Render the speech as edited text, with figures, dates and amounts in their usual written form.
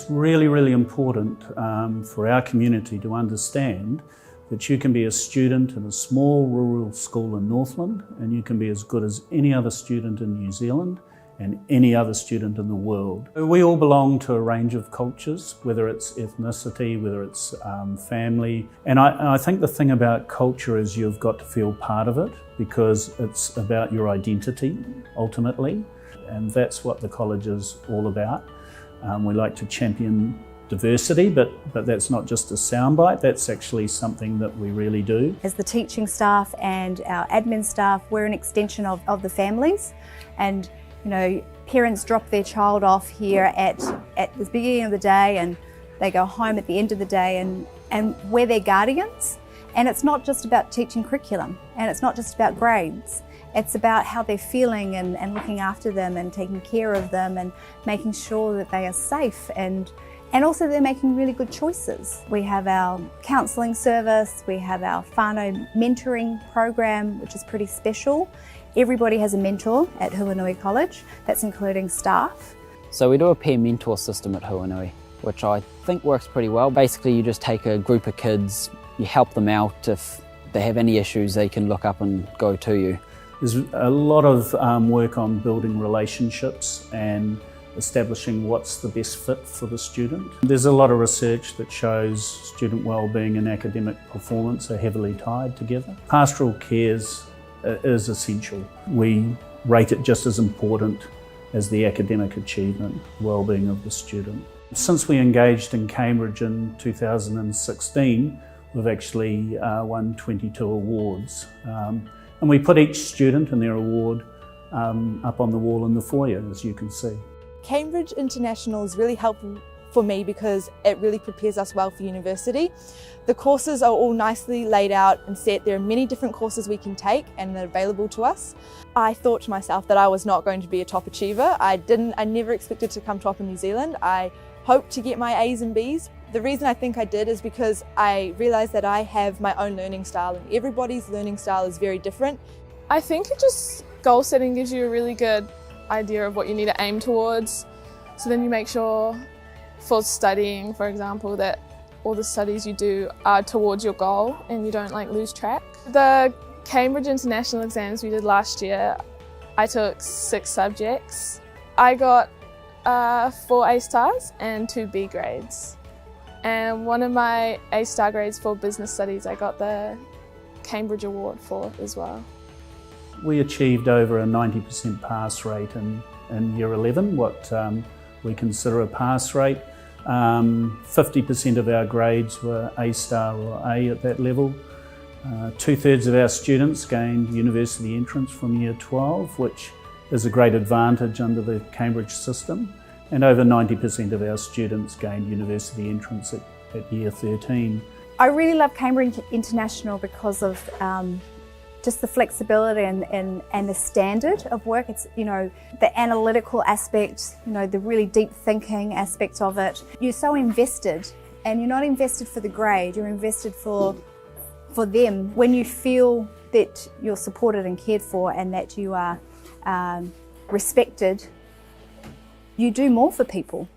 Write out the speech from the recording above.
really, really important for our community to understand that you can be a student in a small rural school in Northland and you can be as good as any other student in New Zealand and any other student in the world. We all belong to a range of cultures, whether it's ethnicity, whether it's family. And I think the thing about culture is you've got to feel part of it because it's about your identity, ultimately. And that's what the college is all about. We like to champion diversity, but that's not just a soundbite, that's actually something that we really do. As the teaching staff and our admin staff, we're an extension of the families. And you know, parents drop their child off here at the beginning of the day and they go home at the end of the day and we're their guardians. And it's not just about teaching curriculum and it's not just about grades. It's about how they're feeling and looking after them and taking care of them and making sure that they are safe and also they're making really good choices. We have our counselling service, we have our whānau mentoring program, which is pretty special. Everybody has a mentor at Huanui College, that's including staff. So we do a peer mentor system at Huanui, which I think works pretty well. Basically, you just take a group of kids, you help them out. If they have any issues, they can look up and go to you. There's a lot of work on building relationships and establishing what's the best fit for the student. There's a lot of research that shows student wellbeing and academic performance are heavily tied together. Pastoral cares is essential. We rate it just as important as the academic achievement, wellbeing of the student. Since we engaged in Cambridge in 2016, we've actually won 22 awards. And we put each student and their award up on the wall in the foyer, as you can see. Cambridge International is really helpful for me because it really prepares us well for university. The courses are all nicely laid out and set. There are many different courses we can take and they're available to us. I thought to myself that I was not going to be a top achiever. I never expected to come top in New Zealand. I hoped to get my A's and B's. The reason I think I did is because I realised that I have my own learning style and everybody's learning style is very different. I think it just goal setting gives you a really good idea of what you need to aim towards. So then you make sure for studying, for example, that all the studies you do are towards your goal and you don't lose track. The Cambridge International exams we did last year, I took 6 subjects. I got 4 A stars and 2 B grades. And one of my A star grades for business studies, I got the Cambridge Award for as well. We achieved over a 90% pass rate in Year 11, what we consider a pass rate. 50% of our grades were A star or A at that level. 2/3 of our students gained university entrance from Year 12, which is a great advantage under the Cambridge system. And over 90% of our students gained university entrance at Year 13. I really love Cambridge International because of just the flexibility and the standard of work. It's, the analytical aspect, the really deep thinking aspects of it. You're so invested and you're not invested for the grade, you're invested for them. When you feel that you're supported and cared for and that you are respected, you do more for people.